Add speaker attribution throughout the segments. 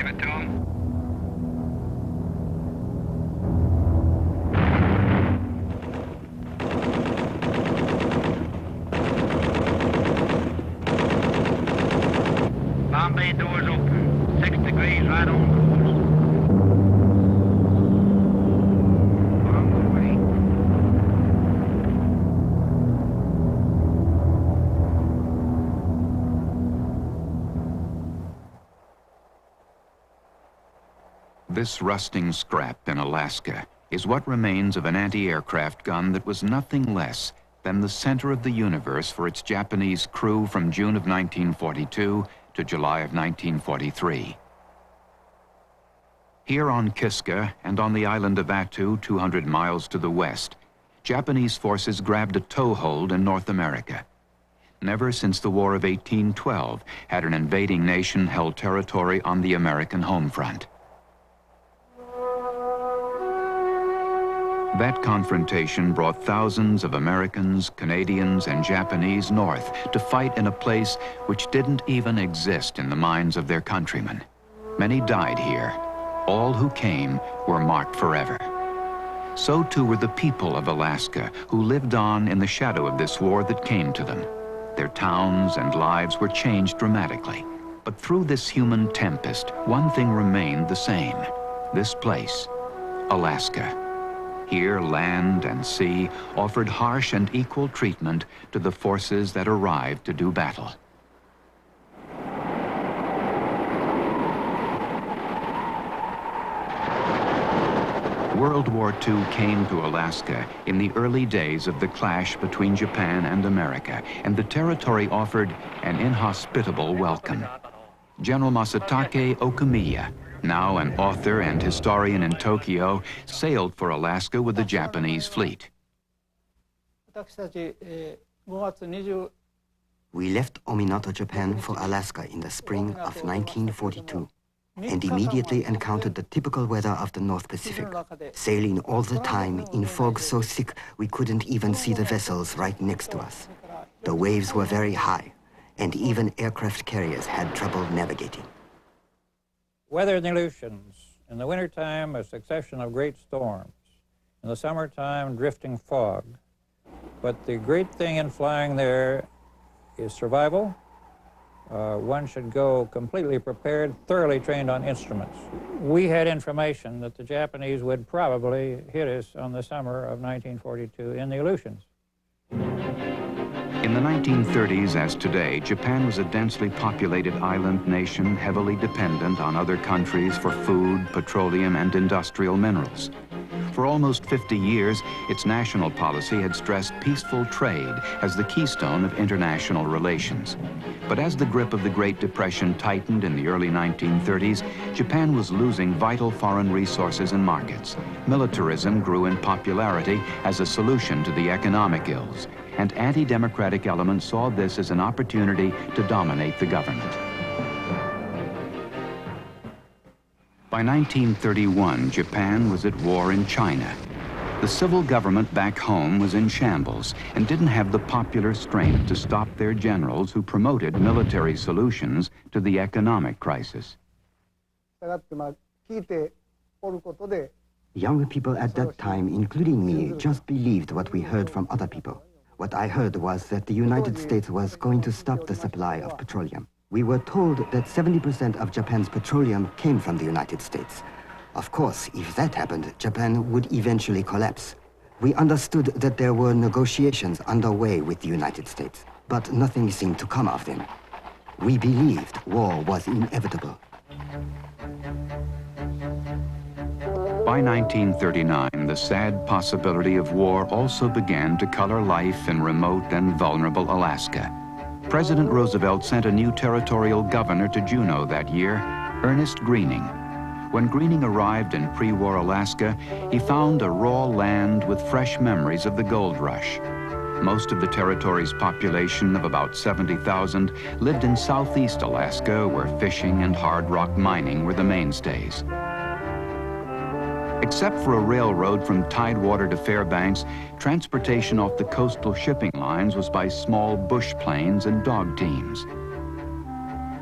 Speaker 1: Give it to him. Bomb bay doors open. 6 degrees right on course. On the way.
Speaker 2: This rusting scrap in Alaska is what remains of an anti-aircraft gun that was nothing less than the center of the universe for its Japanese crew from June of 1942 to July of 1943. Here on Kiska and on the island of Attu, 200 miles to the west, Japanese forces grabbed a toehold in North America. Never since the War of 1812 had an invading nation held territory on the American home front. That confrontation brought thousands of Americans, Canadians, and Japanese north to fight in a place which didn't even exist in the minds of their countrymen. Many died here. All who came were marked forever. So too were the people of Alaska, who lived on in the shadow of this war that came to them. Their towns and lives were changed dramatically. But through this human tempest, one thing remained the same. This place, Alaska. Here, land and sea offered harsh and equal treatment to the forces that arrived to do battle. World War II came to Alaska in the early days of the clash between Japan and America, and the territory offered an inhospitable welcome. General Masatake Okamiya, now an author and historian in Tokyo, sailed for Alaska with the Japanese fleet.
Speaker 3: We left Ominato, Japan for Alaska in the spring of 1942 and immediately encountered the typical weather of the North Pacific, sailing all the time in fog so thick we couldn't even see the vessels right next to us. The waves were very high, and even aircraft carriers had trouble navigating.
Speaker 4: Weather in the Aleutians. In the wintertime, a succession of great storms. In the summertime, drifting fog. But the great thing in flying there is survival. One should go completely prepared, thoroughly trained on instruments. We had information that the Japanese would probably hit us on the summer of 1942 in the Aleutians.
Speaker 2: In the 1930s, as today, Japan was a densely populated island nation heavily dependent on other countries for food, petroleum, and industrial minerals. For almost 50 years, its national policy had stressed peaceful trade as the keystone of international relations. But as the grip of the Great Depression tightened in the early 1930s, Japan was losing vital foreign resources and markets. Militarism grew in popularity as a solution to the economic ills, and anti-democratic elements saw this as an opportunity to dominate the government. By 1931, Japan was at war in China. The civil government back home was in shambles and didn't have the popular strength to stop their generals who promoted military solutions to the economic crisis.
Speaker 3: Young people at that time, including me, just believed what we heard from other people. What I heard was that the United States was going to stop the supply of petroleum. We were told that 70% of Japan's petroleum came from the United States. Of course, if that happened, Japan would eventually collapse. We understood that there were negotiations underway with the United States, but nothing seemed to come of them. We believed war was inevitable.
Speaker 2: By 1939, the sad possibility of war also began to color life in remote and vulnerable Alaska. President Roosevelt sent a new territorial governor to Juneau that year, Ernest Greening. When Greening arrived in pre-war Alaska, he found a raw land with fresh memories of the gold rush. Most of the territory's population of about 70,000 lived in southeast Alaska, where fishing and hard rock mining were the mainstays. Except for a railroad from Tidewater to Fairbanks, transportation off the coastal shipping lines was by small bush planes and dog teams.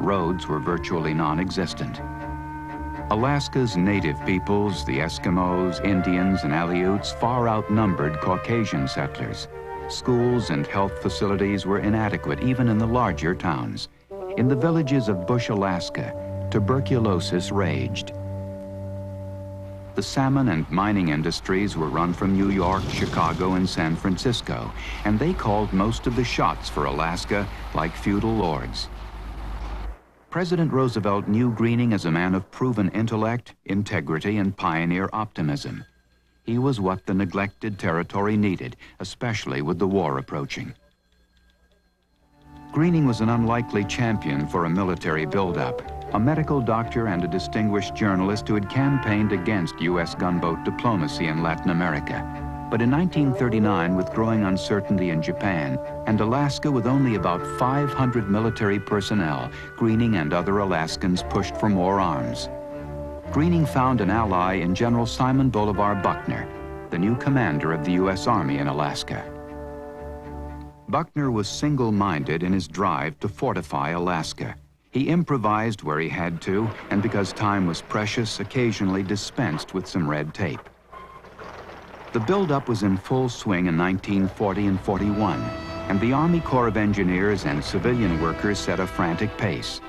Speaker 2: Roads were virtually non-existent. Alaska's native peoples, the Eskimos, Indians, and Aleuts, far outnumbered Caucasian settlers. Schools and health facilities were inadequate even in the larger towns. In the villages of Bush, Alaska, tuberculosis raged. The salmon and mining industries were run from New York, Chicago, and San Francisco, and they called most of the shots for Alaska like feudal lords. President Roosevelt knew Greening as a man of proven intellect, integrity, and pioneer optimism. He was what the neglected territory needed, especially with the war approaching. Greening was an unlikely champion for a military buildup, a medical doctor and a distinguished journalist who had campaigned against U.S. gunboat diplomacy in Latin America. But in 1939, with growing uncertainty in Japan, and Alaska with only about 500 military personnel, Greening and other Alaskans pushed for more arms. Greening found an ally in General Simon Bolivar Buckner, the new commander of the U.S. Army in Alaska. Buckner was single-minded in his drive to fortify Alaska. He improvised where he had to, and because time was precious, occasionally dispensed with some red tape. The buildup was in full swing in 1940 and 41, and the Army Corps of Engineers and civilian workers set a frantic pace.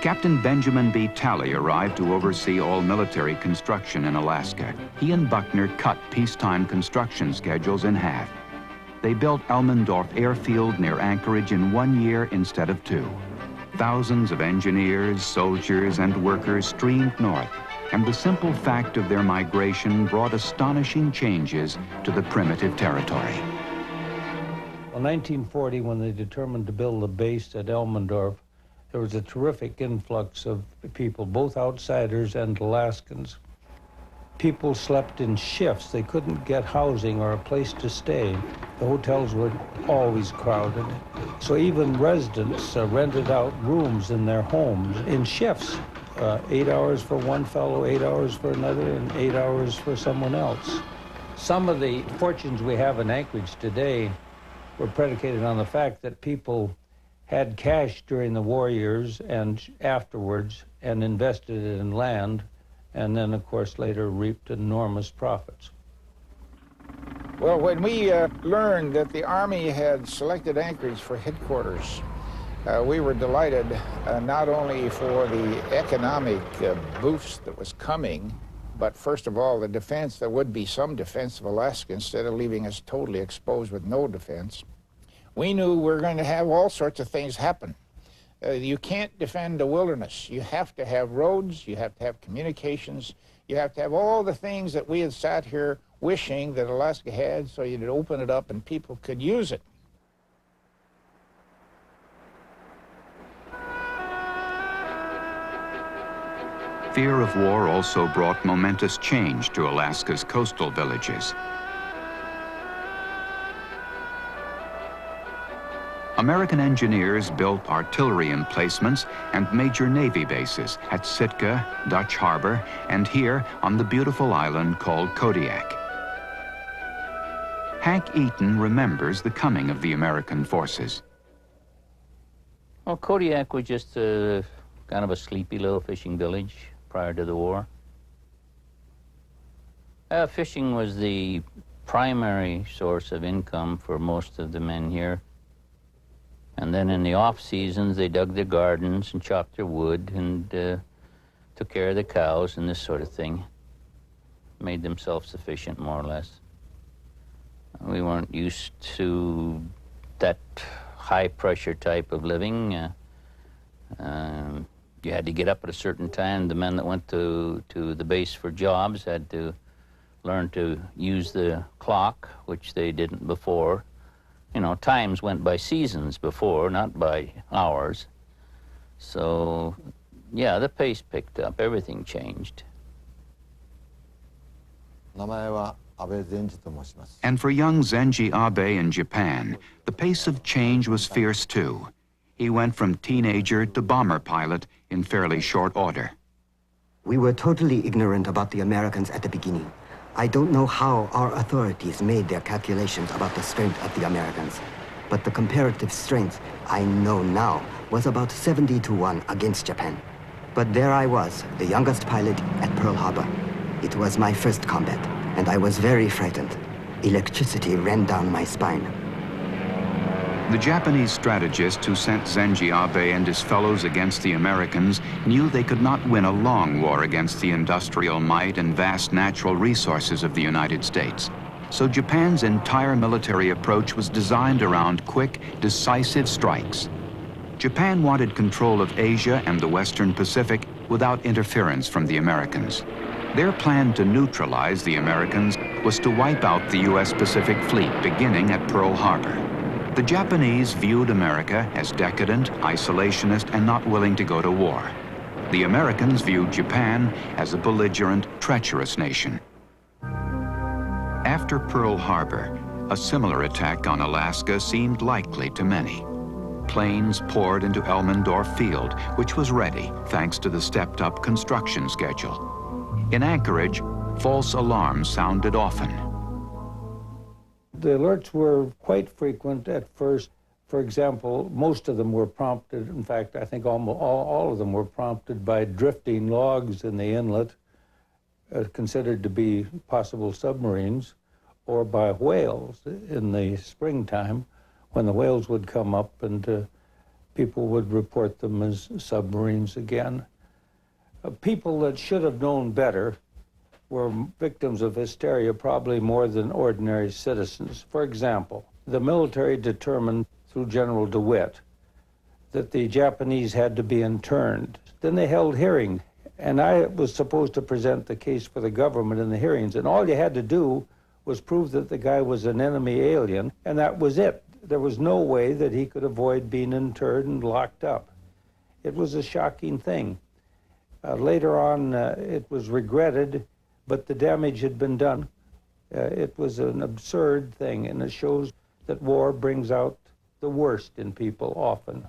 Speaker 2: Captain Benjamin B. Talley arrived to oversee all military construction in Alaska. He and Buckner cut peacetime construction schedules in half. They built Elmendorf Airfield near Anchorage in 1 year instead of 2. Thousands of engineers, soldiers, and workers streamed north, and the simple fact of their migration brought astonishing changes to the primitive territory.
Speaker 5: In 1940, when they determined to build a base at Elmendorf, there was a terrific influx of people, both outsiders and Alaskans. People slept in shifts. They couldn't get housing or a place to stay. The hotels were always crowded. So even residents rented out rooms in their homes in shifts. 8 hours for one fellow, 8 hours for another, and 8 hours for someone else. Some of the fortunes we have in Anchorage today were predicated on the fact that people had cash during the war years and afterwards and invested it in land, and then, of course, later reaped enormous profits.
Speaker 6: Well, when we learned that the Army had selected Anchorage for headquarters, we were delighted not only for the economic boost that was coming, but first of all, the defense. There would be some defense of Alaska instead of leaving us totally exposed with no defense. We knew we were going to have all sorts of things happen. You can't defend the wilderness. You have to have roads, you have to have communications, you have to have all the things that we had sat here wishing that Alaska had, so you'd open it up and people could use it.
Speaker 2: Fear of war also brought momentous change to Alaska's coastal villages. American engineers built artillery emplacements and major Navy bases at Sitka, Dutch Harbor, and here on the beautiful island called Kodiak. Hank Eaton remembers the coming of the American forces.
Speaker 7: Well, Kodiak was just kind of a sleepy little fishing village prior to the war. Fishing was the primary source of income for most of the men here. And then in the off seasons, they dug their gardens and chopped their wood and took care of the cows and this sort of thing. Made them self-sufficient, more or less. We weren't used to that high-pressure type of living. You had to get up at a certain time. The men that went to the base for jobs had to learn to use the clock, which they didn't before. You know, times went by seasons before, not by hours. So, yeah, the pace picked up. Everything changed.
Speaker 2: And for young Zenji Abe in Japan, the pace of change was fierce too. He went from teenager to bomber pilot in fairly short order.
Speaker 3: We were totally ignorant about the Americans at the beginning. I don't know how our authorities made their calculations about the strength of the Americans, but the comparative strength I know now was about 70 to 1 against Japan. But there I was, the youngest pilot at Pearl Harbor. It was my first combat, and I was very frightened. Electricity ran down my spine.
Speaker 2: The Japanese strategists who sent Zenji Abe and his fellows against the Americans knew they could not win a long war against the industrial might and vast natural resources of the United States. So Japan's entire military approach was designed around quick, decisive strikes. Japan wanted control of Asia and the Western Pacific without interference from the Americans. Their plan to neutralize the Americans was to wipe out the U.S. Pacific Fleet beginning at Pearl Harbor. The Japanese viewed America as decadent, isolationist, and not willing to go to war. The Americans viewed Japan as a belligerent, treacherous nation. After Pearl Harbor, a similar attack on Alaska seemed likely to many. Planes poured into Elmendorf Field, which was ready thanks to the stepped-up construction schedule. In Anchorage, false alarms sounded often.
Speaker 5: The alerts were quite frequent at first. For example, most of them were prompted, in fact, I think almost all of them were prompted by drifting logs in the inlet, considered to be possible submarines, or by whales in the springtime, when the whales would come up and people would report them as submarines again. People that should have known better were victims of hysteria probably more than ordinary citizens. For example, the military determined through General DeWitt that the Japanese had to be interned. Then they held hearing, and I was supposed to present the case for the government in the hearings, and all you had to do was prove that the guy was an enemy alien, and that was it. There was no way that he could avoid being interred and locked up. It was a shocking thing. Later on, it was regretted, but the damage had been done. It was an absurd thing, and it shows that war brings out the worst in people often.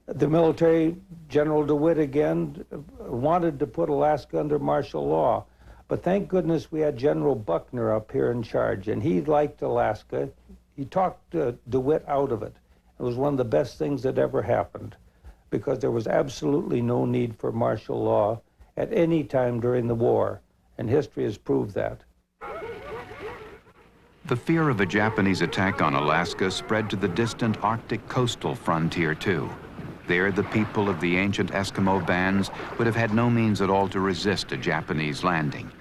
Speaker 5: The military, General DeWitt again, wanted to put Alaska under martial law, but thank goodness we had General Buckner up here in charge, and he liked Alaska. He talked DeWitt out of it. It was one of the best things that ever happened, because there was absolutely no need for martial law at any time during the war, and history has proved that.
Speaker 2: The fear of a Japanese attack on Alaska spread to the distant Arctic coastal frontier, too. There, the people of the ancient Eskimo bands would have had no means at all to resist a Japanese landing.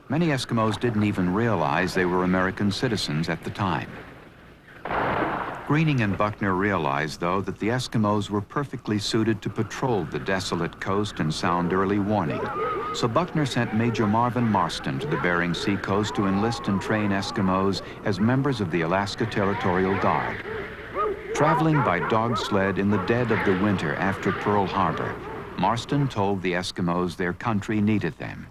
Speaker 2: Many Eskimos didn't even realize they were American citizens at the time. Greening and Buckner realized, though, that the Eskimos were perfectly suited to patrol the desolate coast and sound early warning. So Buckner sent Major Marvin Marston to the Bering Sea coast to enlist and train Eskimos as members of the Alaska Territorial Guard. Traveling by dog sled in the dead of the winter after Pearl Harbor, Marston told the Eskimos their country needed them.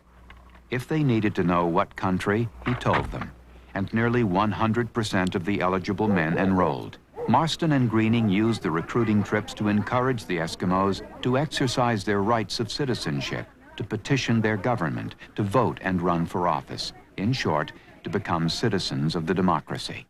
Speaker 2: If they needed to know what country, he told them, and nearly 100% of the eligible men enrolled. Marston and Greening used the recruiting trips to encourage the Eskimos to exercise their rights of citizenship, to petition their government, to vote and run for office. In short, to become citizens of the democracy.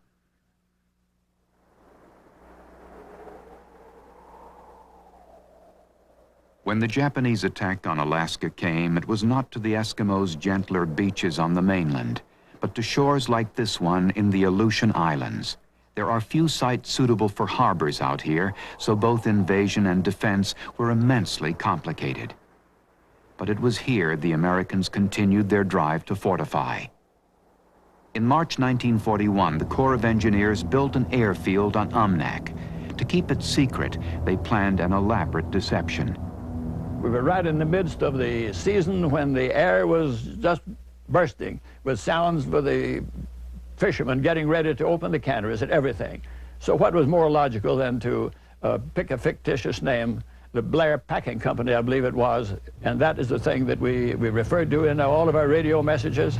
Speaker 2: When the Japanese attack on Alaska came, it was not to the Eskimos' gentler beaches on the mainland, but to shores like this one in the Aleutian Islands. There are few sites suitable for harbors out here, so both invasion and defense were immensely complicated. But it was here the Americans continued their drive to fortify. In March 1941, the Corps of Engineers built an airfield on Umnak. To keep it secret, they planned an elaborate deception.
Speaker 8: We were right in the midst of the season when the air was just bursting with sounds for the fishermen getting ready to open the canneries and everything. So what was more logical than to pick a fictitious name, the Blair Packing Company, I believe it was, and that is the thing that we referred to in all of our radio messages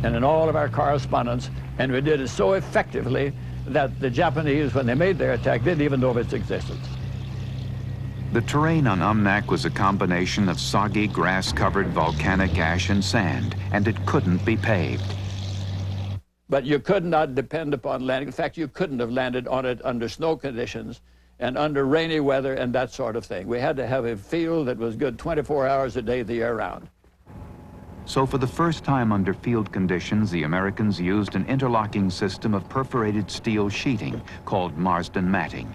Speaker 8: and in all of our correspondence, and we did it so effectively that the Japanese, when they made their attack, didn't even know of its existence.
Speaker 2: The terrain on Umnak was a combination of soggy, grass-covered volcanic ash and sand, and it couldn't be paved.
Speaker 8: But you could not depend upon landing. In fact, you couldn't have landed on it under snow conditions. and under rainy weather and that sort of thing. We had to have a field that was good 24 hours a day, the year round.
Speaker 2: So for the first time under field conditions, the Americans used an interlocking system of perforated steel sheeting called Marsden matting.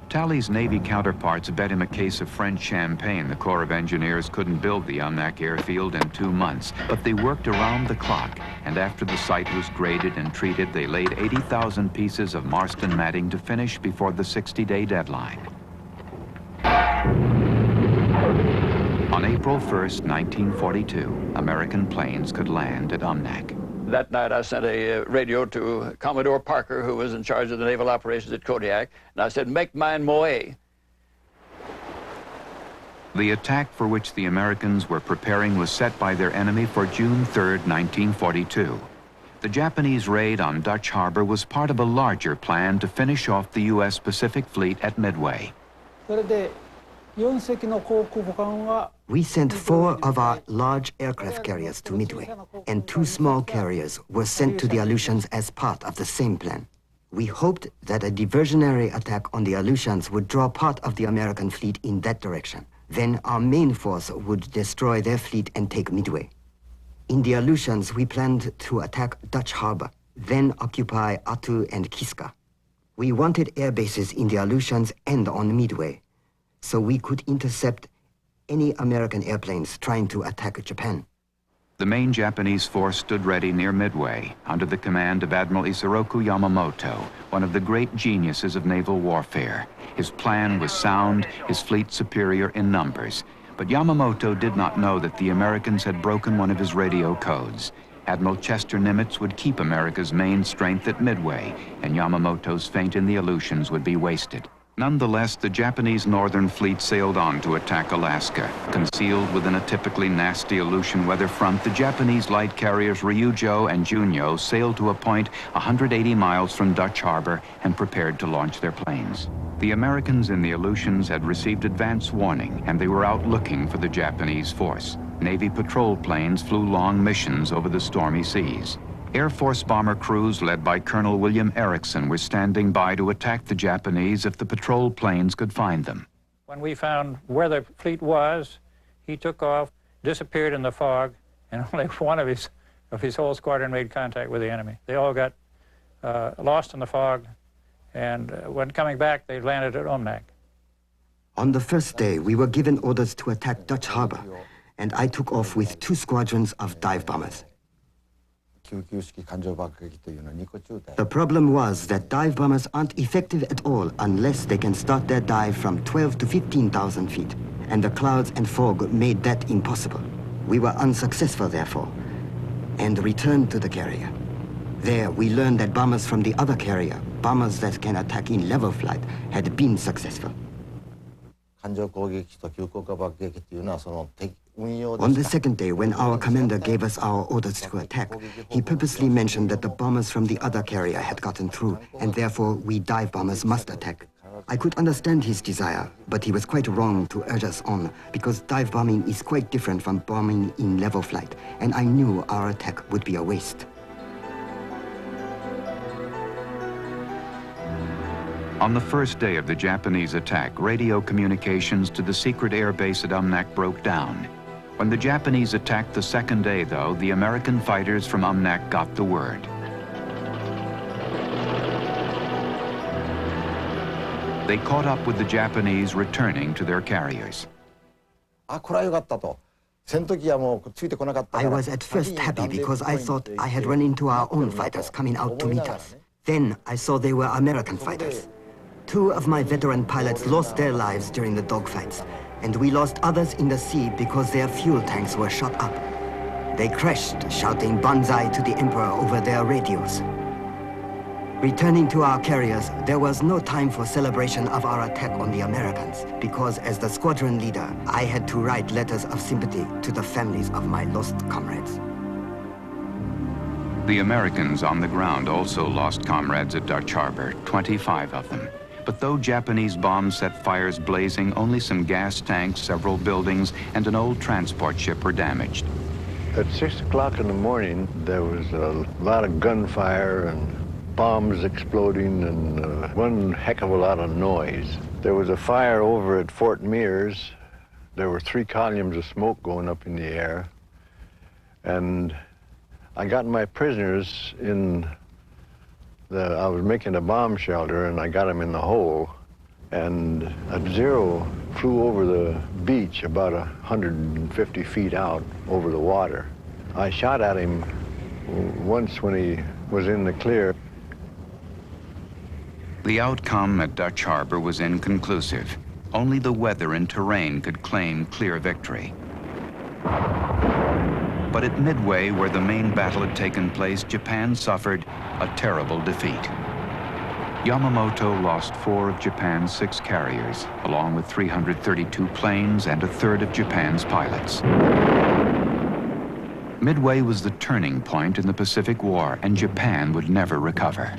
Speaker 2: Talley's Navy counterparts bet him a case of French champagne the Corps of Engineers couldn't build the Umnak airfield in 2 months, but they worked around the clock, and after the site was graded and treated, they laid 80,000 pieces of Marsden matting to finish before the 60-day deadline. On April 1st, 1942, American planes could land at Umnak.
Speaker 8: That night I sent a radio to Commodore Parker, who was in charge of the naval operations at Kodiak, and I said, "Make mine Moe."
Speaker 2: The attack for which the Americans were preparing was set by their enemy for June 3rd, 1942. The Japanese raid on Dutch Harbor was part of a larger plan to finish off the U.S. Pacific Fleet at Midway.
Speaker 3: We sent 4 of our large aircraft carriers to Midway, and 2 small carriers were sent to the Aleutians as part of the same plan. We hoped that a diversionary attack on the Aleutians would draw part of the American fleet in that direction. Then our main force would destroy their fleet and take Midway. In the Aleutians, we planned to attack Dutch Harbor, then occupy Attu and Kiska. We wanted air bases in the Aleutians and on Midway, so we could intercept any American airplanes trying to attack Japan.
Speaker 2: The main Japanese force stood ready near Midway under the command of Admiral Isoroku Yamamoto, one of the great geniuses of naval warfare. His plan was sound, his fleet superior in numbers. But Yamamoto did not know that the Americans had broken one of his radio codes. Admiral Chester Nimitz would keep America's main strength at Midway, and Yamamoto's feint in the Aleutians would be wasted. Nonetheless, the Japanese Northern Fleet sailed on to attack Alaska. Concealed within a typically nasty Aleutian weather front, the Japanese light carriers Ryujo and Junyo sailed to a point 180 miles from Dutch Harbor and prepared to launch their planes. The Americans in the Aleutians had received advance warning, and they were out looking for the Japanese force. Navy patrol planes flew long missions over the stormy seas. Air Force bomber crews led by Colonel William Erickson were standing by to attack the Japanese if the patrol planes could find them.
Speaker 4: When we found where the fleet was, he took off, disappeared in the fog, and only one of his whole squadron made contact with the enemy. They all got lost in the fog, and when coming back, they landed at Umnak.
Speaker 3: On the first day, we were given orders to attack Dutch Harbor, and I took off with 2 squadrons of dive bombers. The problem was that dive bombers aren't effective at all unless they can start their dive from 12 to 15,000 feet, and the clouds and fog made that impossible. We were unsuccessful, therefore, and returned to the carrier. There, we learned that bombers from the other carrier, bombers that can attack in level flight, had been successful. On the second day, when our commander gave us our orders to attack, he purposely mentioned that the bombers from the other carrier had gotten through, and therefore we dive bombers must attack. I could understand his desire, but he was quite wrong to urge us on, because dive bombing is quite different from bombing in level flight, and I knew our attack would be a waste.
Speaker 2: On the first day of the Japanese attack, radio communications to the secret air base at Umnak broke down. When the Japanese attacked the second day, though, the American fighters from Umnak got the word. They caught up with the Japanese returning to their carriers.
Speaker 3: I was at first happy because I thought I had run into our own fighters coming out to meet us. Then I saw they were American fighters. 2 of my veteran pilots lost their lives during the dogfights, and we lost others in the sea because their fuel tanks were shot up. They crashed, shouting banzai to the Emperor over their radios. Returning to our carriers, there was no time for celebration of our attack on the Americans, because as the squadron leader, I had to write letters of sympathy to the families of my lost comrades.
Speaker 2: The Americans on the ground also lost comrades at Dutch Harbor, 25 of them. But though Japanese bombs set fires blazing, only some gas tanks, several buildings, and an old transport ship were damaged.
Speaker 9: At 6 o'clock in the morning, there was a lot of gunfire and bombs exploding and one heck of a lot of noise. There was a fire over at Fort Mears. There were 3 columns of smoke going up in the air. And I got my prisoners in I was making a bomb shelter, and I got them in the hole. And a Zero flew over the beach about 150 feet out over the water. I shot at him once when he was in the clear.
Speaker 2: The outcome at Dutch Harbor was inconclusive. Only the weather and terrain could claim clear victory. But at Midway, where the main battle had taken place, Japan suffered a terrible defeat. Yamamoto lost 4 of Japan's 6 carriers, along with 332 planes and a third of Japan's pilots. Midway was the turning point in the Pacific War, and Japan would never recover.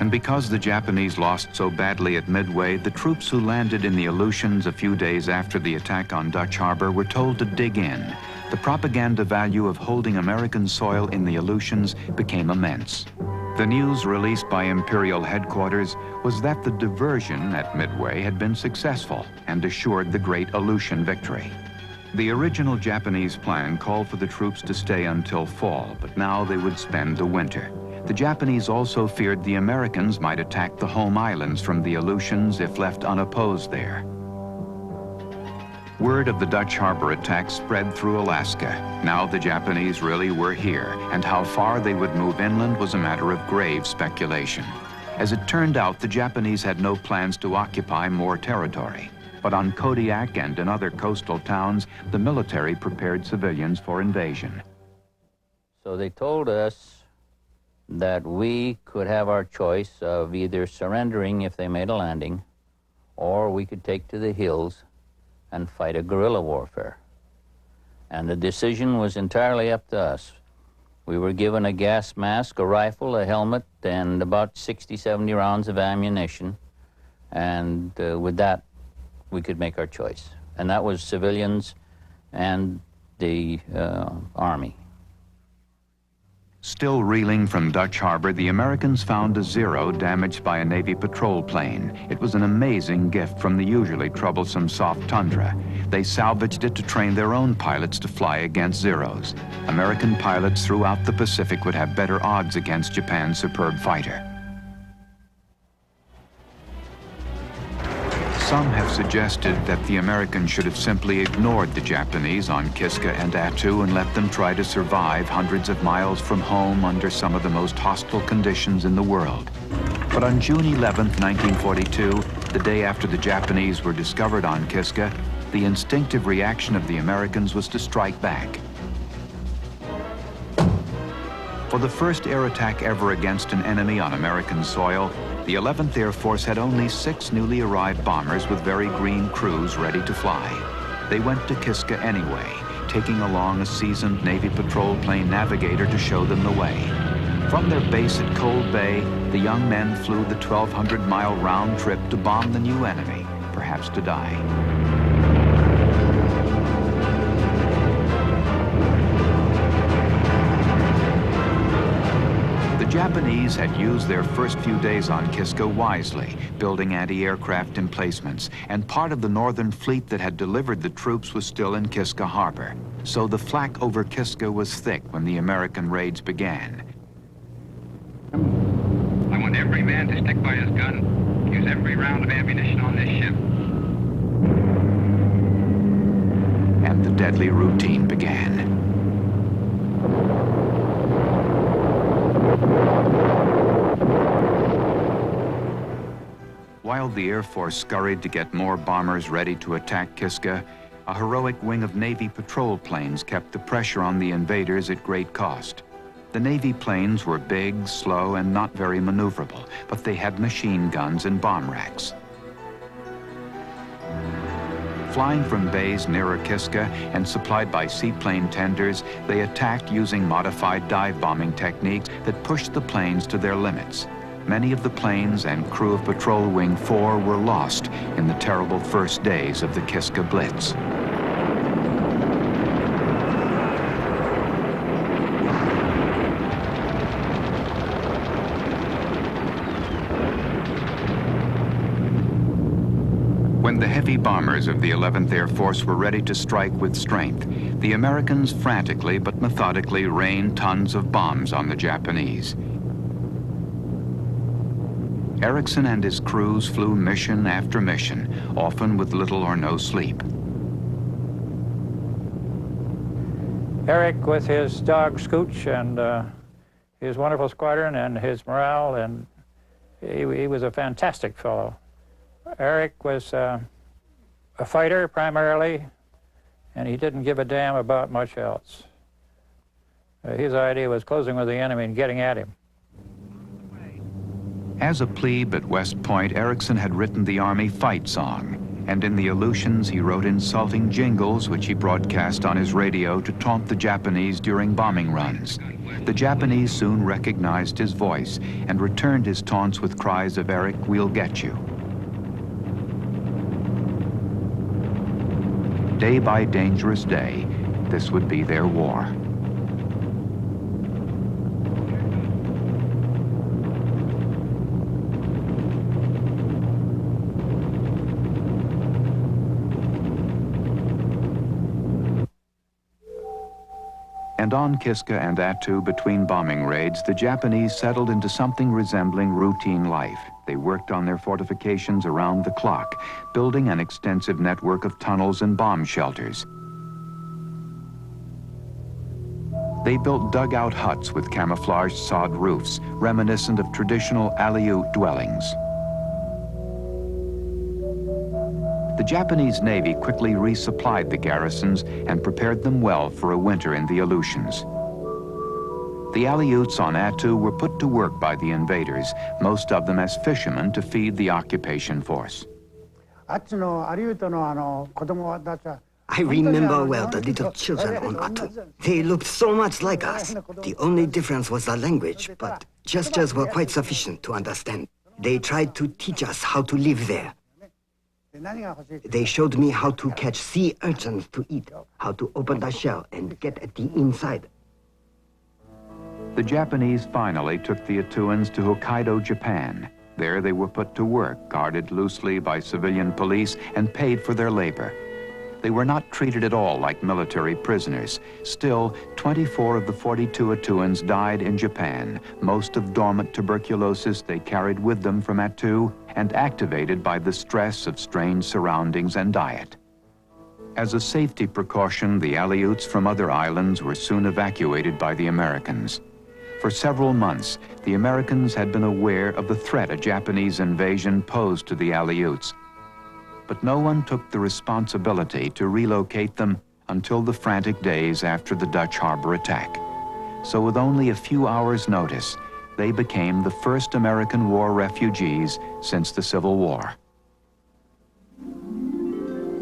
Speaker 2: And because the Japanese lost so badly at Midway, the troops who landed in the Aleutians a few days after the attack on Dutch Harbor were told to dig in. The propaganda value of holding American soil in the Aleutians became immense. The news released by Imperial headquarters was that the diversion at Midway had been successful and assured the great Aleutian victory. The original Japanese plan called for the troops to stay until fall, but now they would spend the winter. The Japanese also feared the Americans might attack the home islands from the Aleutians if left unopposed there. Word of the Dutch Harbor attack spread through Alaska. Now the Japanese really were here, and how far they would move inland was a matter of grave speculation. As it turned out, the Japanese had no plans to occupy more territory. But on Kodiak and in other coastal towns, the military prepared civilians for invasion.
Speaker 7: So they told us that we could have our choice of either surrendering if they made a landing, or we could take to the hills and fight a guerrilla warfare. And the decision was entirely up to us. We were given a gas mask, a rifle, a helmet, and about 60, 70 rounds of ammunition. And with that, we could make our choice. And that was civilians and the Army.
Speaker 2: Still reeling from Dutch Harbor, the Americans found a Zero damaged by a Navy patrol plane. It was an amazing gift from the usually troublesome soft tundra. They salvaged it to train their own pilots to fly against Zeros. American pilots throughout the Pacific would have better odds against Japan's superb fighter. Some have suggested that the Americans should have simply ignored the Japanese on Kiska and Attu and let them try to survive hundreds of miles from home under some of the most hostile conditions in the world. But on June 11, 1942, the day after the Japanese were discovered on Kiska, the instinctive reaction of the Americans was to strike back. For the first air attack ever against an enemy on American soil, the 11th Air Force had only 6 newly arrived bombers with very green crews ready to fly. They went to Kiska anyway, taking along a seasoned Navy patrol plane navigator to show them the way. From their base at Cold Bay, the young men flew the 1,200-mile round trip to bomb the new enemy, perhaps to die. The Japanese had used their first few days on Kiska wisely, building anti-aircraft emplacements, and part of the Northern Fleet that had delivered the troops was still in Kiska Harbor. So the flak over Kiska was thick when the American raids began.
Speaker 1: I want every man to stick by his gun, use every round of ammunition on this ship.
Speaker 2: And the deadly routine began. While the Air Force scurried to get more bombers ready to attack Kiska, a heroic wing of Navy patrol planes kept the pressure on the invaders at great cost. The Navy planes were big, slow, and not very maneuverable, but they had machine guns and bomb racks. Flying from bays nearer Kiska and supplied by seaplane tenders, they attacked using modified dive bombing techniques that pushed the planes to their limits. Many of the planes and crew of Patrol Wing 4 were lost in the terrible first days of the Kiska Blitz. heavy bombers of the 11th Air Force were ready to strike with strength, the Americans frantically but methodically rained tons of bombs on the Japanese. Erickson and his crews flew mission after mission, often with little or no sleep.
Speaker 4: Eric, with his dog Scooch and his wonderful squadron and his morale, and he was a fantastic fellow. Eric was a fighter primarily, and he didn't give a damn about much else. His idea was closing with the enemy and getting at him.
Speaker 2: As a plebe at West Point, Erickson had written the Army fight song, and in the Aleutians he wrote insulting jingles which he broadcast on his radio to taunt the Japanese during bombing runs. The Japanese soon recognized his voice and returned his taunts with cries of "Eric, we'll get you." Day by dangerous day, this would be their war. And on Kiska and Attu, between bombing raids, the Japanese settled into something resembling routine life. They worked on their fortifications around the clock, building an extensive network of tunnels and bomb shelters. They built dugout huts with camouflaged sod roofs, reminiscent of traditional Aleut dwellings. The Japanese Navy quickly resupplied the garrisons and prepared them well for a winter in the Aleutians. The Aleuts on Attu were put to work by the invaders, most of them as fishermen to feed the occupation force.
Speaker 3: I remember well the little children on Attu. They looked so much like us. The only difference was the language, but gestures were quite sufficient to understand. They tried to teach us how to live there. They showed me how to catch sea urchins to eat, how to open the shell and get at the inside.
Speaker 2: The Japanese finally took the Attuans to Hokkaido, Japan. There they were put to work, guarded loosely by civilian police and paid for their labor. They were not treated at all like military prisoners. Still, 24 of the 42 Attuans died in Japan, most of dormant tuberculosis they carried with them from Attu and activated by the stress of strange surroundings and diet. As a safety precaution, the Aleuts from other islands were soon evacuated by the Americans. For several months, the Americans had been aware of the threat a Japanese invasion posed to the Aleuts, but no one took the responsibility to relocate them until the frantic days after the Dutch harbor attack. So with only a few hours' notice, they became the first American war refugees since the Civil War.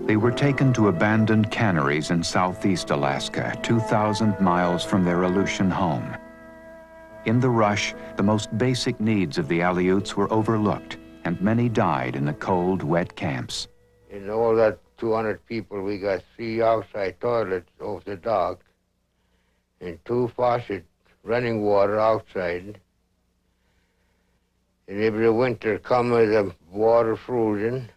Speaker 2: They were taken to abandoned canneries in southeast Alaska, 2,000 miles from their Aleutian home. In the rush, the most basic needs of the Aleuts were overlooked, and many died in the cold, wet camps.
Speaker 10: In all that 200 people, we got 3 outside toilets off the dock and 2 faucets running water outside. And every winter come with the water frozen,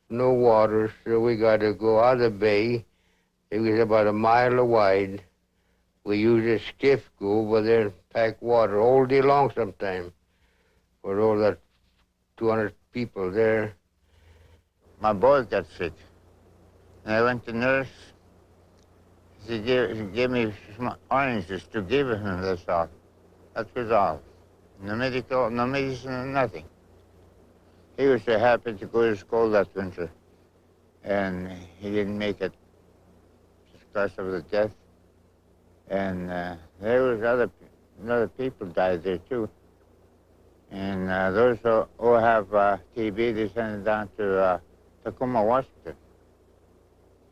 Speaker 10: no water, so we got to go out of the bay. It was about a mile wide. We use a skiff, go over there and pack water all day long sometime for all that 200 people there.
Speaker 11: My boy got sick, and I went to nurse. She gave me some oranges to give him, that's all. That was all. No medical, no medicine, nothing. He was so happy to go to school that winter, and he didn't make it because of the death. And there was other people died there too. And those who have TB, they sent it down to Tacoma, Washington.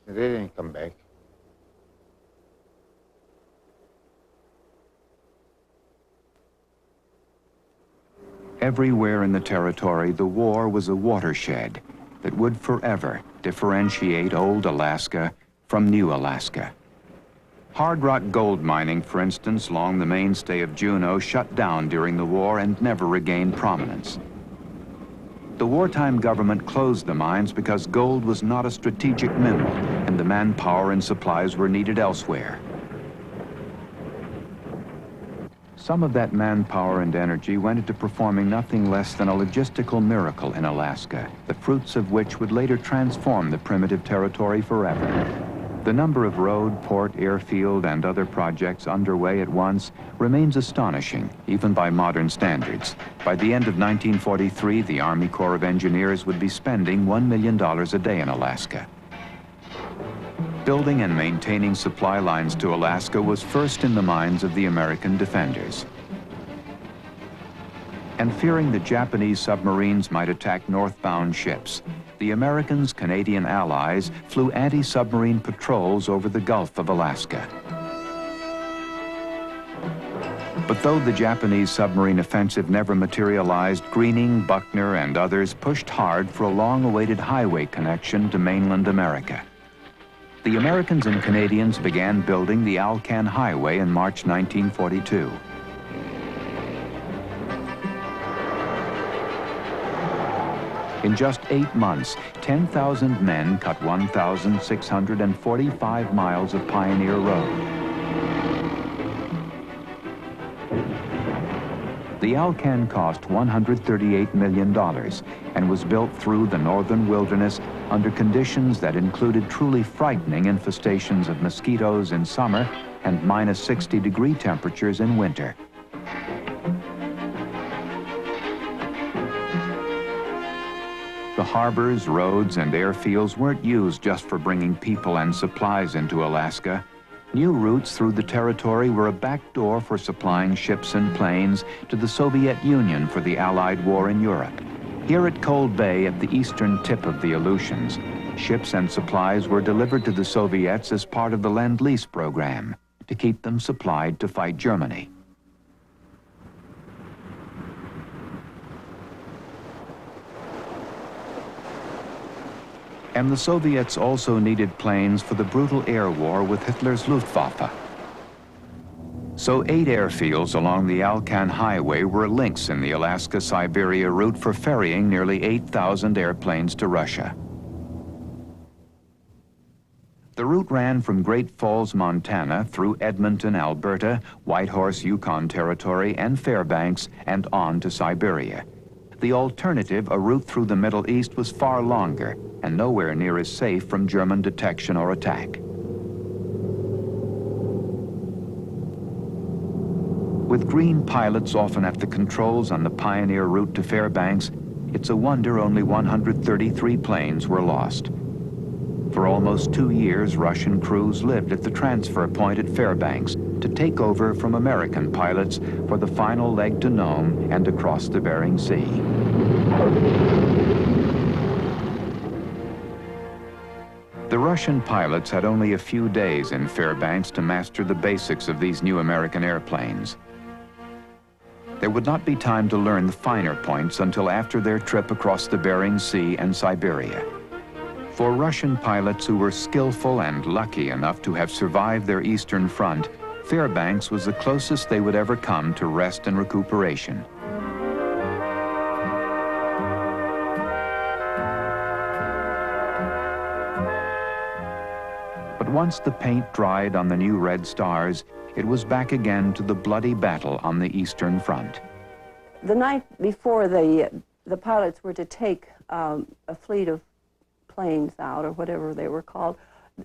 Speaker 11: They didn't come back.
Speaker 2: Everywhere in the territory, the war was a watershed that would forever differentiate old Alaska from new Alaska. Hard rock gold mining, for instance, along the mainstay of Juneau, shut down during the war and never regained prominence. The wartime government closed the mines because gold was not a strategic mineral and the manpower and supplies were needed elsewhere. Some of that manpower and energy went into performing nothing less than a logistical miracle in Alaska, the fruits of which would later transform the primitive territory forever. The number of road, port, airfield, and other projects underway at once remains astonishing, even by modern standards. By the end of 1943, the Army Corps of Engineers would be spending $1 million a day in Alaska. Building and maintaining supply lines to Alaska was first in the minds of the American defenders. And fearing the Japanese submarines might attack northbound ships, the Americans' Canadian allies flew anti-submarine patrols over the Gulf of Alaska. But though the Japanese submarine offensive never materialized, Greening, Buckner, and others pushed hard for a long-awaited highway connection to mainland America. The Americans and Canadians began building the Alcan Highway in March 1942. In just 8 months, 10,000 men cut 1,645 miles of pioneer road. The Alcan cost $138 million and was built through the northern wilderness under conditions that included truly frightening infestations of mosquitoes in summer and minus 60-degree temperatures in winter. The harbors, roads, and airfields weren't used just for bringing people and supplies into Alaska. New routes through the territory were a backdoor for supplying ships and planes to the Soviet Union for the Allied war in Europe. Here at Cold Bay, at the eastern tip of the Aleutians, ships and supplies were delivered to the Soviets as part of the Lend-Lease program to keep them supplied to fight Germany. And the Soviets also needed planes for the brutal air war with Hitler's Luftwaffe. So 8 airfields along the Alcan Highway were links in the Alaska-Siberia route for ferrying nearly 8,000 airplanes to Russia. The route ran from Great Falls, Montana, through Edmonton, Alberta, Whitehorse, Yukon Territory, and Fairbanks, and on to Siberia. The alternative, a route through the Middle East, was far longer and nowhere near as safe from German detection or attack. With green pilots often at the controls on the pioneer route to Fairbanks, it's a wonder only 133 planes were lost. For almost 2 years, Russian crews lived at the transfer point at Fairbanks to take over from American pilots for the final leg to Nome and across the Bering Sea. The Russian pilots had only a few days in Fairbanks to master the basics of these new American airplanes. There would not be time to learn the finer points until after their trip across the Bering Sea and Siberia. For Russian pilots who were skillful and lucky enough to have survived their Eastern Front, Fairbanks was the closest they would ever come to rest and recuperation. But once the paint dried on the new Red Stars, it was back again to the bloody battle on the Eastern Front.
Speaker 12: The night before the pilots were to take a fleet of planes out, or whatever they were called,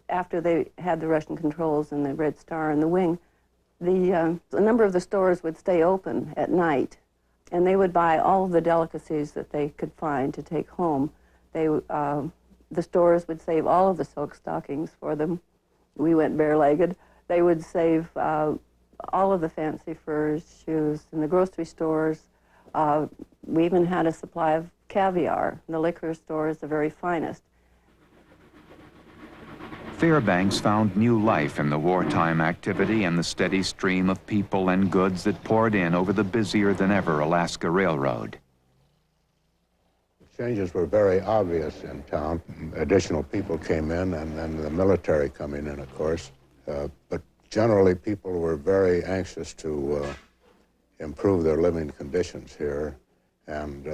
Speaker 12: after they had the Russian controls and the Red Star in the wing, a number of the stores would stay open at night, and they would buy all of the delicacies that they could find to take home. The stores would save all of the silk stockings for them. We went bare-legged. They would save all of the fancy furs, shoes. In the grocery stores, we even had a supply of caviar. The liquor stores, the very finest.
Speaker 2: Fairbanks found new life in the wartime activity and the steady stream of people and goods that poured in over the busier-than-ever Alaska Railroad.
Speaker 9: Changes were very obvious in town. Additional people came in, and then the military coming in, of course. But generally, people were very anxious to improve their living conditions here, and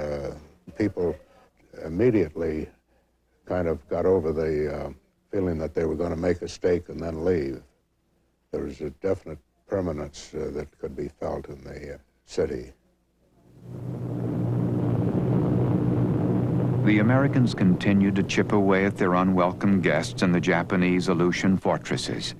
Speaker 9: people immediately kind of got over the feeling that they were going to make a stake and then leave. There was a definite permanence that could be felt in the city.
Speaker 2: The Americans continued to chip away at their unwelcome guests in the Japanese Aleutian fortresses.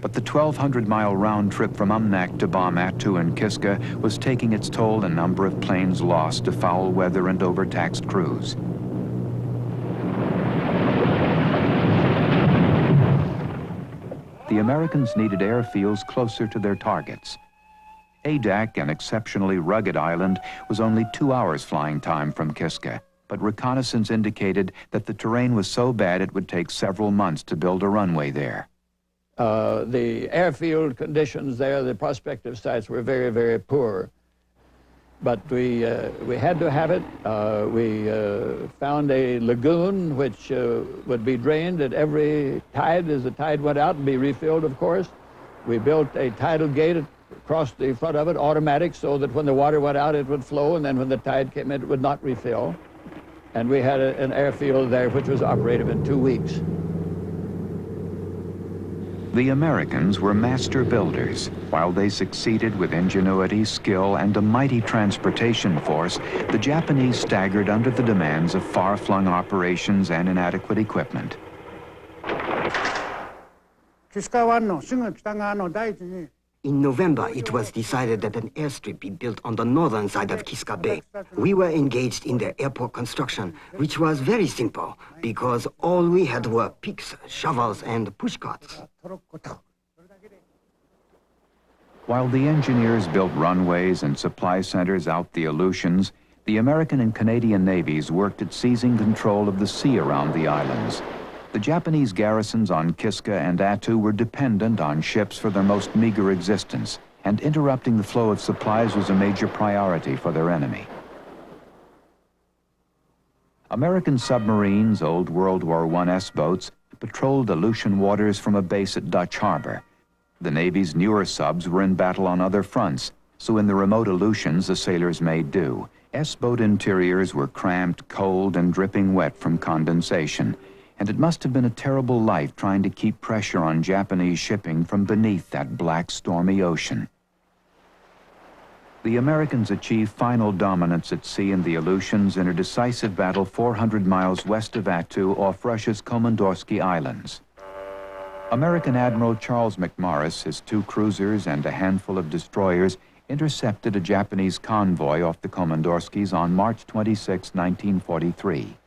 Speaker 2: But the 1,200-mile round trip from Umnak to bomb Attu and Kiska was taking its toll, a number of planes lost to foul weather and overtaxed crews. The Americans needed airfields closer to their targets. Adak, an exceptionally rugged island, was only 2 hours flying time from Kiska, but reconnaissance indicated that the terrain was so bad it would take several months to build a runway there.
Speaker 8: The airfield conditions there, the prospective sites were very, very poor. But we had to have it. We found a lagoon which would be drained at every tide as the tide went out and be refilled, of course. We built a tidal gate across the front of it, automatic, so that when the water went out, it would flow, and then when the tide came in, it would not refill. And we had an airfield there which was operative in 2 weeks.
Speaker 2: The Americans were master builders. While they succeeded with ingenuity, skill, and a mighty transportation force, the Japanese staggered under the demands of far-flung operations and inadequate equipment.
Speaker 3: In November, it was decided that an airstrip be built on the northern side of Kiska Bay. We were engaged in the airport construction, which was very simple, because all we had were picks, shovels, and pushcarts.
Speaker 2: While the engineers built runways and supply centers out the Aleutians, the American and Canadian navies worked at seizing control of the sea around the islands. The Japanese garrisons on Kiska and Attu were dependent on ships for their most meager existence, and interrupting the flow of supplies was a major priority for their enemy. American submarines, old World War I S-boats, patrolled Aleutian waters from a base at Dutch Harbor. The Navy's newer subs were in battle on other fronts, so in the remote Aleutians the sailors made do. S-boat interiors were cramped, cold, and dripping wet from condensation, and it must have been a terrible life trying to keep pressure on Japanese shipping from beneath that black, stormy ocean. The Americans achieved final dominance at sea in the Aleutians in a decisive battle 400 miles west of Attu off Russia's Komandorsky Islands. American Admiral Charles McMorris, his 2 cruisers, and a handful of destroyers intercepted a Japanese convoy off the Komandorskys on March 26, 1943.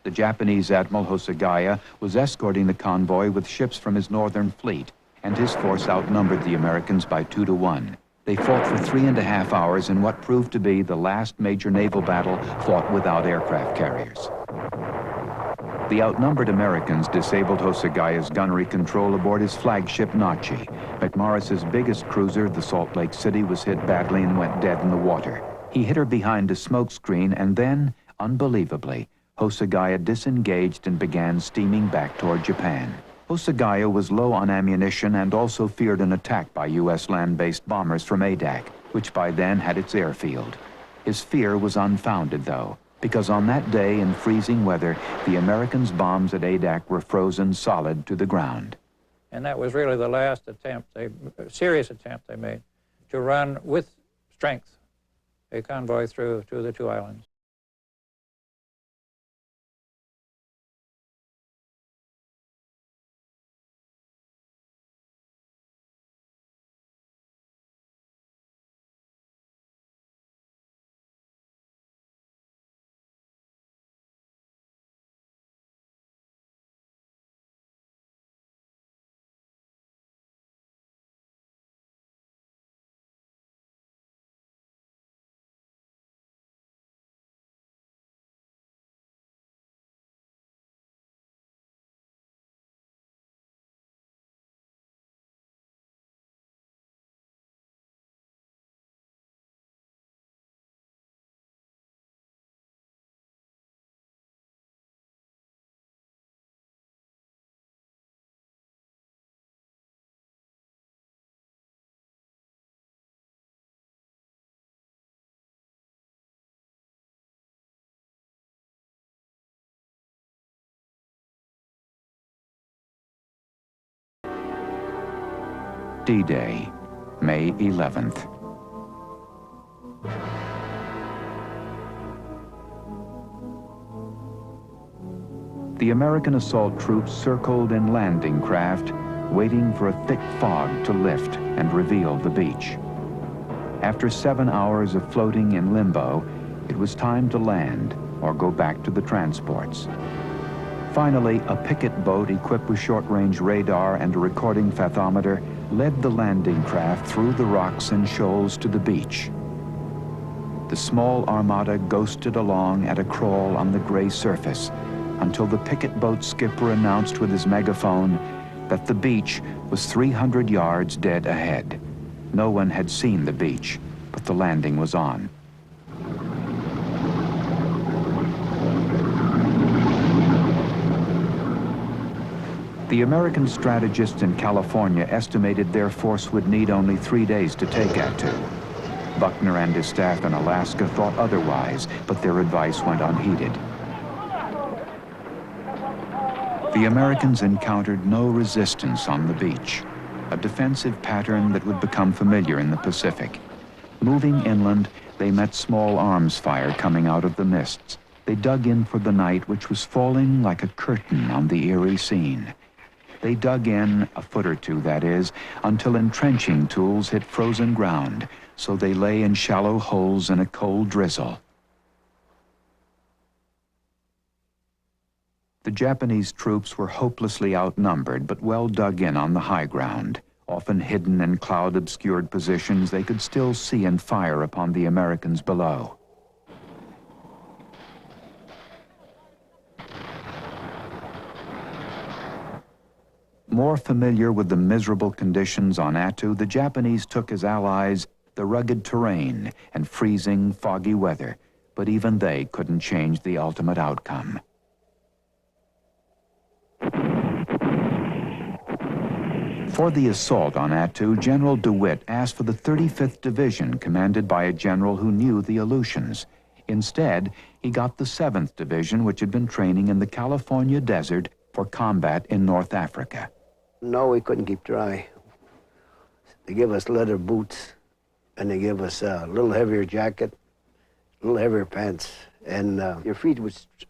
Speaker 2: The Japanese Admiral Hosagaya was escorting the convoy with ships from his northern fleet, and his force outnumbered the Americans by 2 to 1. They fought for 3.5 hours in what proved to be the last major naval battle fought without aircraft carriers. The outnumbered Americans disabled Hosagaya's gunnery control aboard his flagship Nachi. McMorris's biggest cruiser, the Salt Lake City, was hit badly and went dead in the water. He hit her behind a smokescreen, and then, unbelievably, Hosagaya disengaged and began steaming back toward Japan. Hosagaya was low on ammunition and also feared an attack by U.S. land-based bombers from Adak, which by then had its airfield. His fear was unfounded, though, because on that day in freezing weather, the Americans' bombs at Adak were frozen solid to the ground.
Speaker 4: And that was really the last attempt, serious attempt they made, to run with strength a convoy through the 2 islands.
Speaker 2: D-Day, May 11th. The American assault troops circled in landing craft, waiting for a thick fog to lift and reveal the beach. After 7 hours of floating in limbo, it was time to land or go back to the transports. Finally, a picket boat equipped with short-range radar and a recording fathometer led the landing craft through the rocks and shoals to the beach. The small armada ghosted along at a crawl on the gray surface until the picket boat skipper announced with his megaphone that the beach was 300 yards dead ahead. No one had seen the beach, but the landing was on. The American strategists in California estimated their force would need only 3 days to take Attu. Buckner and his staff in Alaska thought otherwise, but their advice went unheeded. The Americans encountered no resistance on the beach, a defensive pattern that would become familiar in the Pacific. Moving inland, they met small arms fire coming out of the mists. They dug in for the night, which was falling like a curtain on the eerie scene. They dug in, a foot or two that is, until entrenching tools hit frozen ground, so they lay in shallow holes in a cold drizzle. The Japanese troops were hopelessly outnumbered, but well dug in on the high ground. Often hidden in cloud-obscured positions, they could still see and fire upon the Americans below. More familiar with the miserable conditions on Attu, the Japanese took as allies the rugged terrain and freezing, foggy weather, but even they couldn't change the ultimate outcome. For the assault on Attu, General DeWitt asked for the 35th Division, commanded by a general who knew the Aleutians. Instead, he got the 7th Division, which had been training in the California desert for combat in North Africa.
Speaker 13: No, we couldn't keep dry. They give us leather boots, and they give us a little heavier jacket, a little heavier pants, and your feet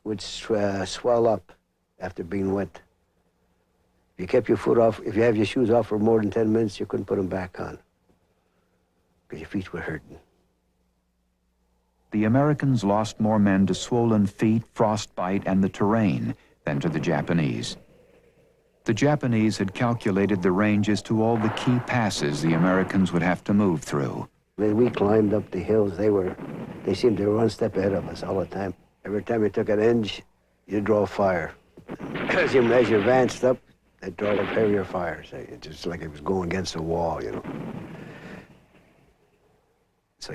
Speaker 13: would swell up after being wet. If you kept your foot off, if you have your shoes off for more than 10 minutes, you couldn't put them back on because your feet were hurting.
Speaker 2: The Americans lost more men to swollen feet, frostbite, and the terrain than to the Japanese. The Japanese had calculated the ranges to all the key passes the Americans would have to move through.
Speaker 13: When we climbed up the hills, they seemed to be one step ahead of us all the time. Every time you took an inch, you draw fire. As you advanced up, they draw up heavier fires. It's just like it was going against a wall, you know. So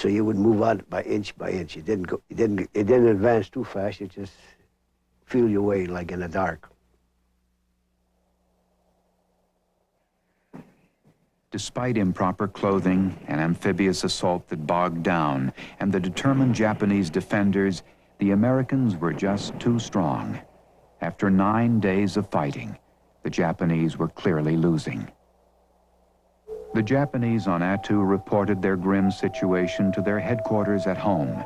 Speaker 13: you would move on by inch. You didn't advance too fast. You just feel your way like in the dark.
Speaker 2: Despite improper clothing, an amphibious assault that bogged down, and the determined Japanese defenders, the Americans were just too strong. After 9 days of fighting, the Japanese were clearly losing. The Japanese on Attu reported their grim situation to their headquarters at home.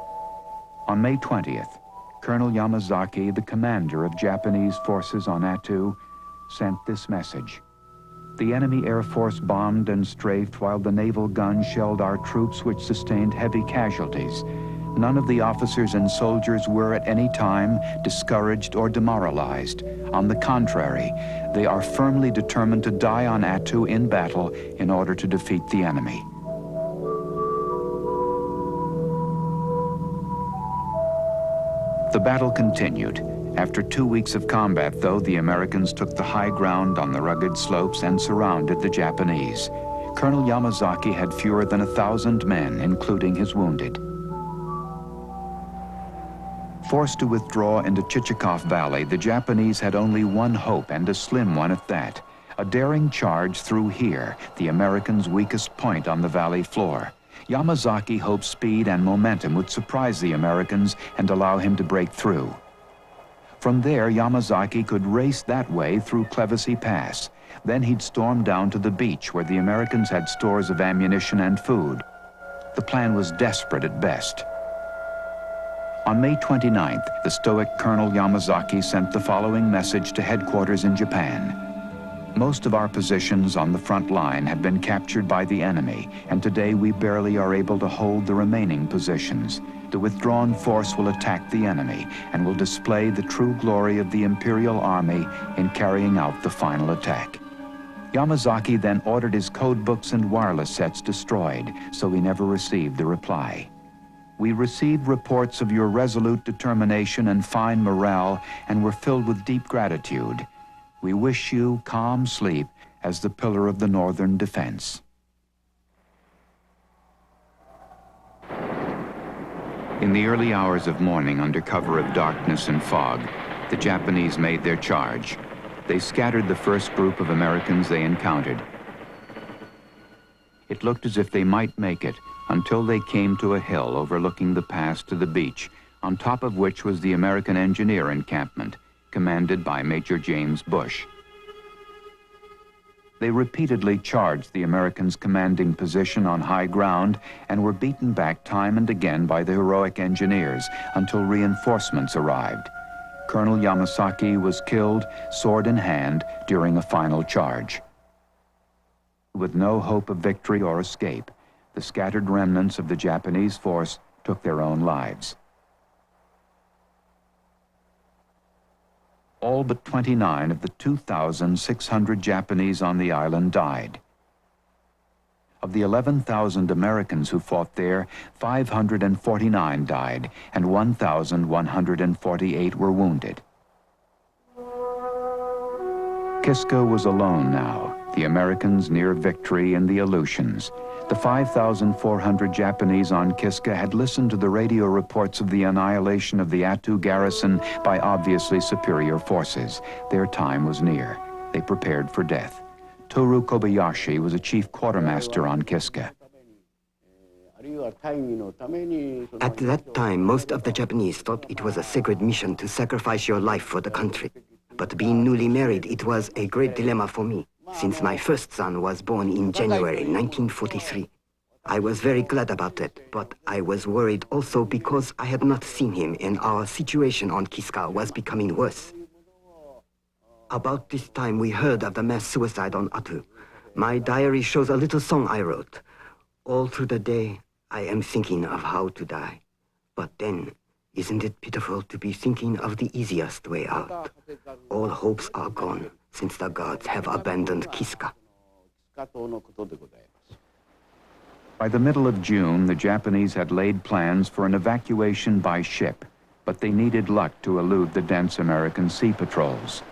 Speaker 2: On May 20th, Colonel Yamazaki, the commander of Japanese forces on Attu, sent this message. The enemy Air Force bombed and strafed while the naval guns shelled our troops, which sustained heavy casualties. None of the officers and soldiers were at any time discouraged or demoralized. On the contrary, they are firmly determined to die on Attu in battle in order to defeat the enemy. The battle continued. After 2 weeks of combat, though, the Americans took the high ground on the rugged slopes and surrounded the Japanese. Colonel Yamazaki had fewer than 1,000 men, including his wounded. Forced to withdraw into Chichikov Valley, the Japanese had only one hope, and a slim one at that. A daring charge through here, the Americans' weakest point on the valley floor. Yamazaki hoped speed and momentum would surprise the Americans and allow him to break through. From there, Yamazaki could race that way through Clevisy Pass. Then he'd storm down to the beach where the Americans had stores of ammunition and food. The plan was desperate at best. On May 29th, the stoic Colonel Yamazaki sent the following message to headquarters in Japan. Most of our positions on the front line have been captured by the enemy, and today we barely are able to hold the remaining positions. The withdrawn force will attack the enemy and will display the true glory of the Imperial Army in carrying out the final attack. Yamazaki then ordered his code books and wireless sets destroyed, so we never received the reply. We received reports of your resolute determination and fine morale and were filled with deep gratitude. We wish you calm sleep as the pillar of the Northern defense. In the early hours of morning, under cover of darkness and fog, the Japanese made their charge. They scattered the first group of Americans they encountered. It looked as if they might make it until they came to a hill overlooking the pass to the beach, on top of which was the American engineer encampment, commanded by Major James Bush. They repeatedly charged the Americans' commanding position on high ground and were beaten back time and again by the heroic engineers until reinforcements arrived. Colonel Yamasaki was killed, sword in hand, during a final charge. With no hope of victory or escape, the scattered remnants of the Japanese force took their own lives. All but 29 of the 2,600 Japanese on the island died. Of the 11,000 Americans who fought there, 549 died, and 1,148 were wounded. Kiska was alone now, the Americans near victory in the Aleutians. The 5,400 Japanese on Kiska had listened to the radio reports of the annihilation of the Attu garrison by obviously superior forces. Their time was near. They prepared for death. Toru Kobayashi was a chief quartermaster on Kiska.
Speaker 3: At that time, most of the Japanese thought it was a sacred mission to sacrifice your life for the country. But being newly married, it was a great dilemma for me, since my first son was born in January 1943. I was very glad about it, but I was worried also because I had not seen him and our situation on Kiska was becoming worse. About this time, we heard of the mass suicide on Attu. My diary shows a little song I wrote. All through the day, I am thinking of how to die. But then, isn't it pitiful to be thinking of the easiest way out? All hopes are gone, since the gods have abandoned Kiska.
Speaker 2: By the middle of June, the Japanese had laid plans for an evacuation by ship, but they needed luck to elude the dense American sea patrols.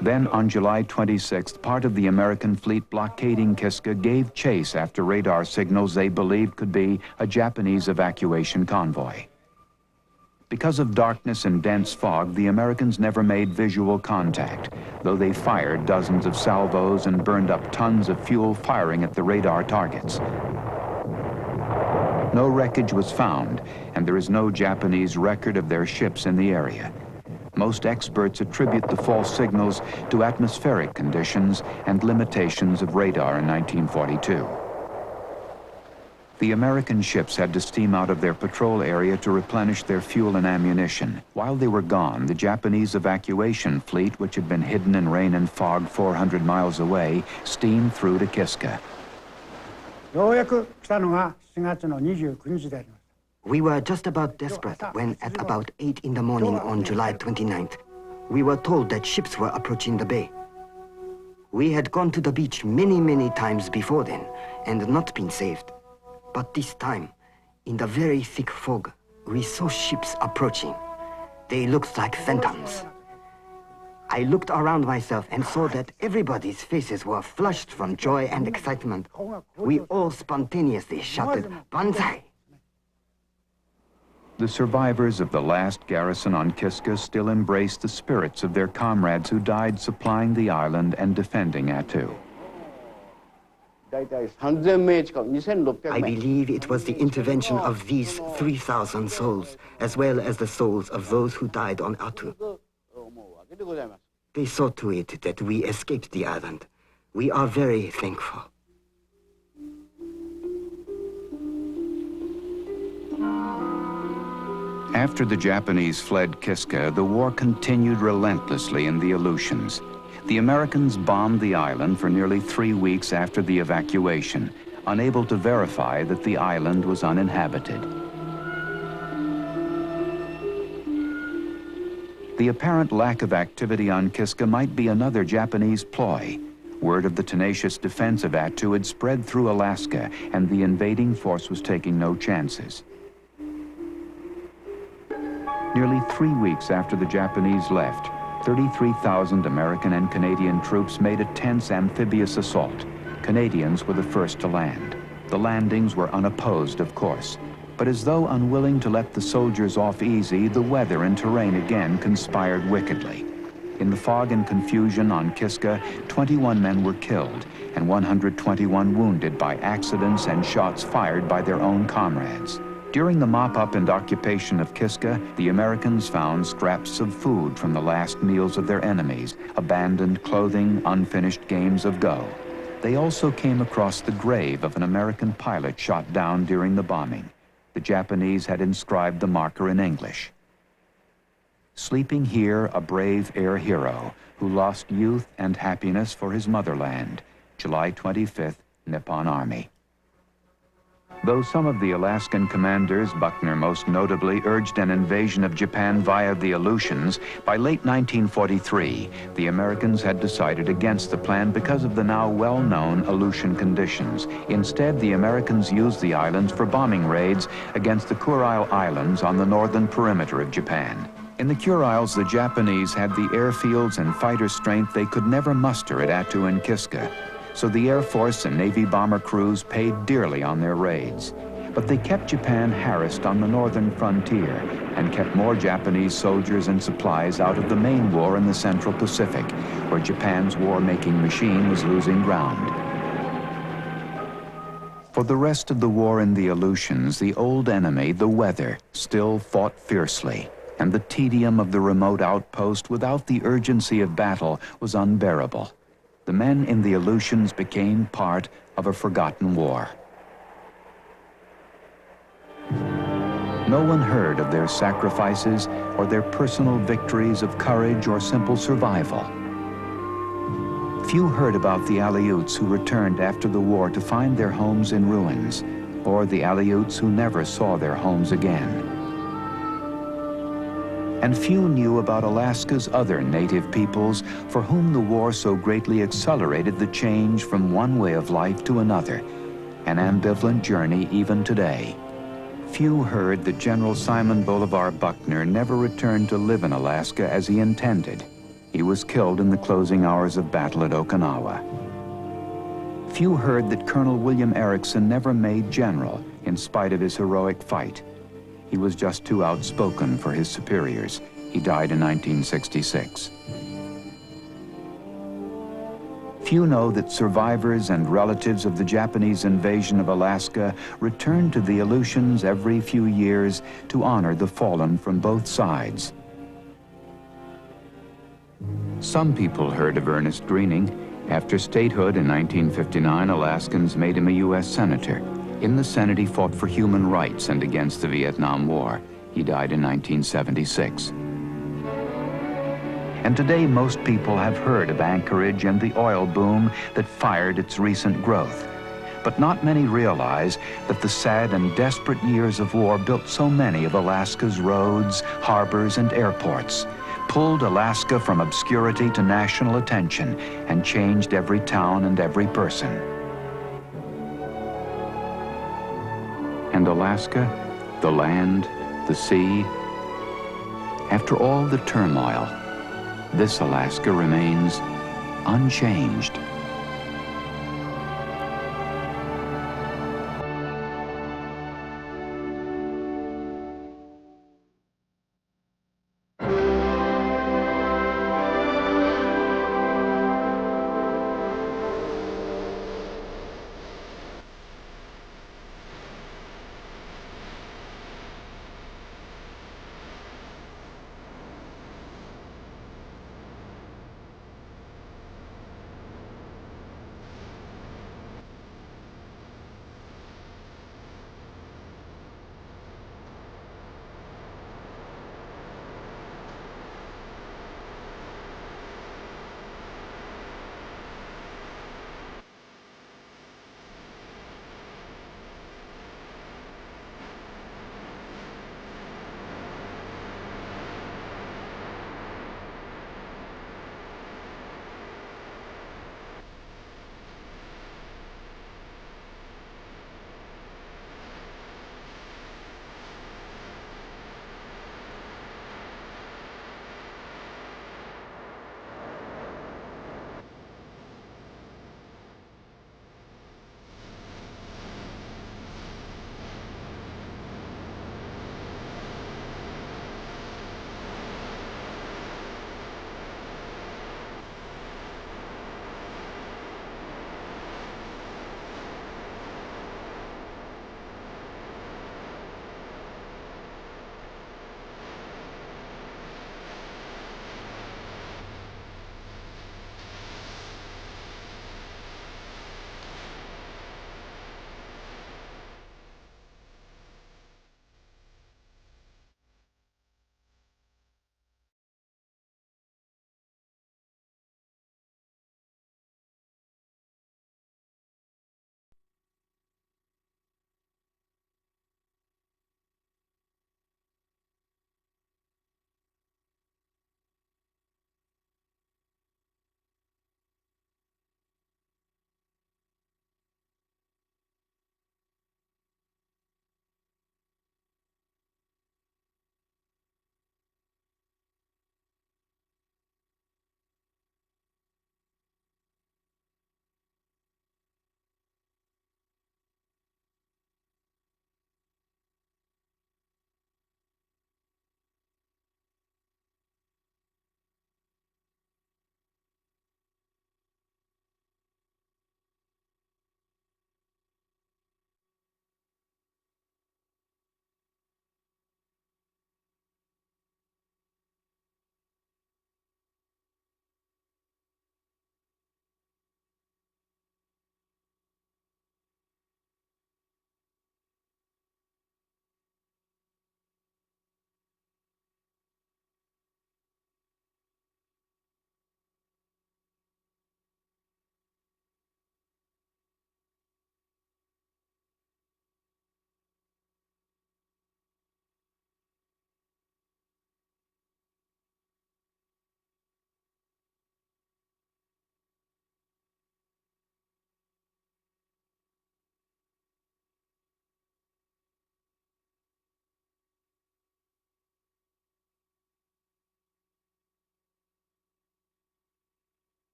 Speaker 2: Then, on July 26th, part of the American fleet blockading Kiska gave chase after radar signals they believed could be a Japanese evacuation convoy. Because of darkness and dense fog, the Americans never made visual contact, though they fired dozens of salvos and burned up tons of fuel firing at the radar targets. No wreckage was found, and there is no Japanese record of their ships in the area. Most experts attribute the false signals to atmospheric conditions and limitations of radar in 1942. The American ships had to steam out of their patrol area to replenish their fuel and ammunition. While they were gone, the Japanese evacuation fleet, which had been hidden in rain and fog 400 miles away, steamed through to Kiska.
Speaker 3: We were just about desperate when at about 8 in the morning on July 29th, we were told that ships were approaching the bay. We had gone to the beach many times before then and not been saved. But this time, in the very thick fog, we saw ships approaching. They looked like phantoms. I looked around myself and saw that everybody's faces were flushed from joy and excitement. We all spontaneously shouted, "Banzai!"
Speaker 2: The survivors of the last garrison on Kiska still embrace the spirits of their comrades who died supplying the island and defending Attu.
Speaker 3: I believe it was the intervention of these 3,000 souls, as well as the souls of those who died on Attu. They saw to it that we escaped the island. We are very thankful.
Speaker 2: After the Japanese fled Kiska, the war continued relentlessly in the Aleutians. The Americans bombed the island for nearly 3 weeks after the evacuation, unable to verify that the island was uninhabited. The apparent lack of activity on Kiska might be another Japanese ploy. Word of the tenacious defense of Attu had spread through Alaska, and the invading force was taking no chances. Nearly 3 weeks after the Japanese left, 33,000 American and Canadian troops made a tense amphibious assault. Canadians were the first to land. The landings were unopposed, of course. But as though unwilling to let the soldiers off easy, the weather and terrain again conspired wickedly. In the fog and confusion on Kiska, 21 men were killed and 121 wounded by accidents and shots fired by their own comrades. During the mop-up and occupation of Kiska, the Americans found scraps of food from the last meals of their enemies, abandoned clothing, unfinished games of Go. They also came across the grave of an American pilot shot down during the bombing. The Japanese had inscribed the marker in English. Sleeping here, a brave air hero who lost youth and happiness for his motherland. July 25th, Nippon Army. Though some of the Alaskan commanders, Buckner most notably, urged an invasion of Japan via the Aleutians, by late 1943, the Americans had decided against the plan because of the now well-known Aleutian conditions. Instead, the Americans used the islands for bombing raids against the Kurile Islands on the northern perimeter of Japan. In the Kuriles, the Japanese had the airfields and fighter strength they could never muster at Attu and Kiska. So the Air Force and Navy bomber crews paid dearly on their raids. But they kept Japan harassed on the northern frontier and kept more Japanese soldiers and supplies out of the main war in the Central Pacific, where Japan's war-making machine was losing ground. For the rest of the war in the Aleutians, the old enemy, the weather, still fought fiercely, and the tedium of the remote outpost without the urgency of battle was unbearable. The men in the Aleutians became part of a forgotten war. No one heard of their sacrifices or their personal victories of courage or simple survival. Few heard about the Aleuts who returned after the war to find their homes in ruins, or the Aleuts who never saw their homes again. And few knew about Alaska's other native peoples for whom the war so greatly accelerated the change from one way of life to another, an ambivalent journey even today. Few heard that General Simon Bolivar Buckner never returned to live in Alaska as he intended. He was killed in the closing hours of battle at Okinawa. Few heard that Colonel William Erickson never made general in spite of his heroic fight. He was just too outspoken for his superiors. He died in 1966. Few know that survivors and relatives of the Japanese invasion of Alaska returned to the Aleutians every few years to honor the fallen from both sides. Some people heard of Ernest Greening. After statehood in 1959, Alaskans made him a U.S. Senator. In the Senate, he fought for human rights and against the Vietnam War. He died in 1976. And today, most people have heard of Anchorage and the oil boom that fired its recent growth. But not many realize that the sad and desperate years of war built so many of Alaska's roads, harbors, and airports, pulled Alaska from obscurity to national attention, and changed every town and every person. And Alaska, the land, the sea, after all the turmoil, this Alaska remains unchanged.